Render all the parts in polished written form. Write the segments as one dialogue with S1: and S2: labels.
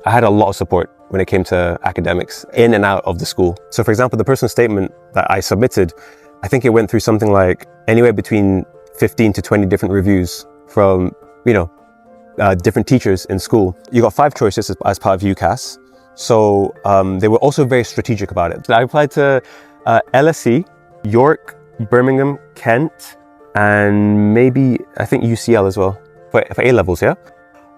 S1: I had a lot of support when it came to academics in and out of the school. So for example, the personal statement that I submitted, I think it went through something like anywhere between 15 to 20 different reviews from, different teachers in school. You got 5 choices as part of UCAS. So they were also very strategic about it. I applied to LSE, York, Birmingham, Kent, and maybe, I think UCL as well, for A-levels, yeah?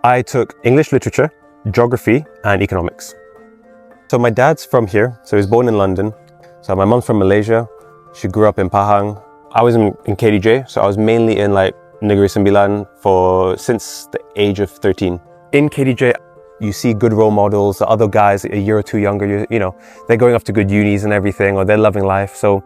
S1: I took English literature, geography, and economics. So my dad's from here, so he was born in London. So my mom's from Malaysia. She grew up in Pahang. I was in KTJ, so I was mainly in like Negeri Sembilan since the age of 13. In KTJ, you see good role models, the other guys a year or two younger, they're going off to good unis and everything, or they're loving life. So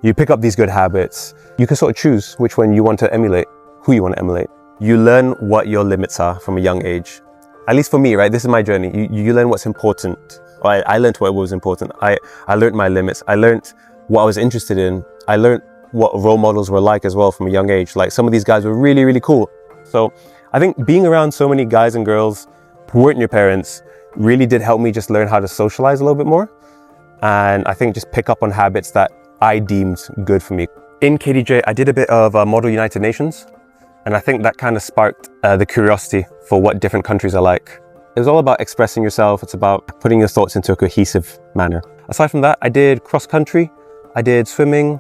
S1: you pick up these good habits. You can sort of choose which one you want to emulate, who you want to emulate. You learn what your limits are from a young age. At least for me, right? This is my journey. You learn what's important. I learned what was important. I learned my limits. I learned what I was interested in. I learned what role models were like as well from a young age. Like some of these guys were really, really cool. So I think being around so many guys and girls who weren't your parents really did help me just learn how to socialize a little bit more. And I think just pick up on habits that I deemed good for me. In KTJ, I did a bit of Model United Nations. And I think that kind of sparked the curiosity for what different countries are like. It was all about expressing yourself. It's about putting your thoughts into a cohesive manner. Aside from that, I did cross country. I did swimming,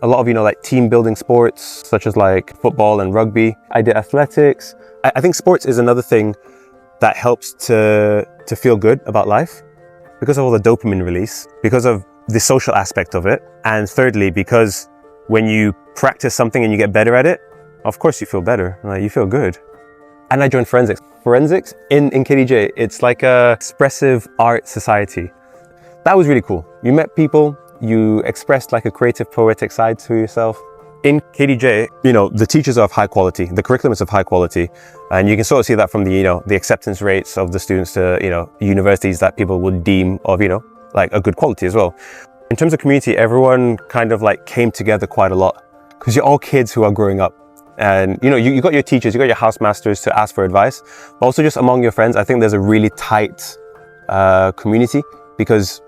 S1: a lot of, like team building sports, such as like football and rugby. I did athletics. I think sports is another thing that helps to feel good about life because of all the dopamine release, because of the social aspect of it. And thirdly, because when you practice something and you get better at it, of course you feel better, like you feel good. And I joined forensics. Forensics in KTJ, it's like a expressive art society. That was really cool. You met people, you expressed like a creative, poetic side to yourself. In KTJ, the teachers are of high quality, the curriculum is of high quality, and you can sort of see that from the acceptance rates of the students to, universities that people would deem of, like a good quality as well. In terms of community, everyone kind of like came together quite a lot because you're all kids who are growing up. And you got your teachers, you got your housemasters to ask for advice, but also just among your friends, I think there's a really tight community because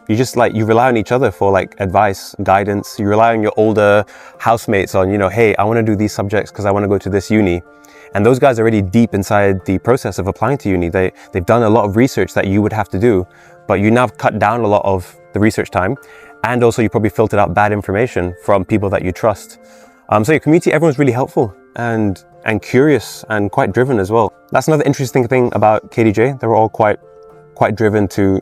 S1: you rely on each other for like advice, guidance. You rely on your older housemates on, hey, I want to do these subjects because I want to go to this uni. And those guys are already deep inside the process of applying to uni. They've done a lot of research that you would have to do, but you now have cut down a lot of the research time. And also you probably filtered out bad information from people that you trust. So your community, everyone's really helpful and curious and quite driven as well. That's another interesting thing about KTJ. They were all quite driven to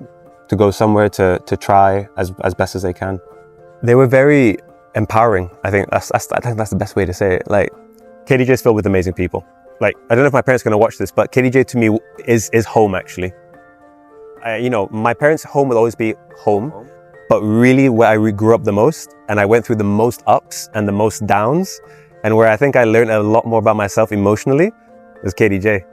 S1: go somewhere to try as best as they can. They were very empowering. I think that's the best way to say it. Like KTJ is filled with amazing people. Like I don't know if my parents are gonna watch this, but KTJ to me is home actually. My parents' home will always be home. But really where I grew up the most and I went through the most ups and the most downs and where I think I learned a lot more about myself emotionally was KTJ.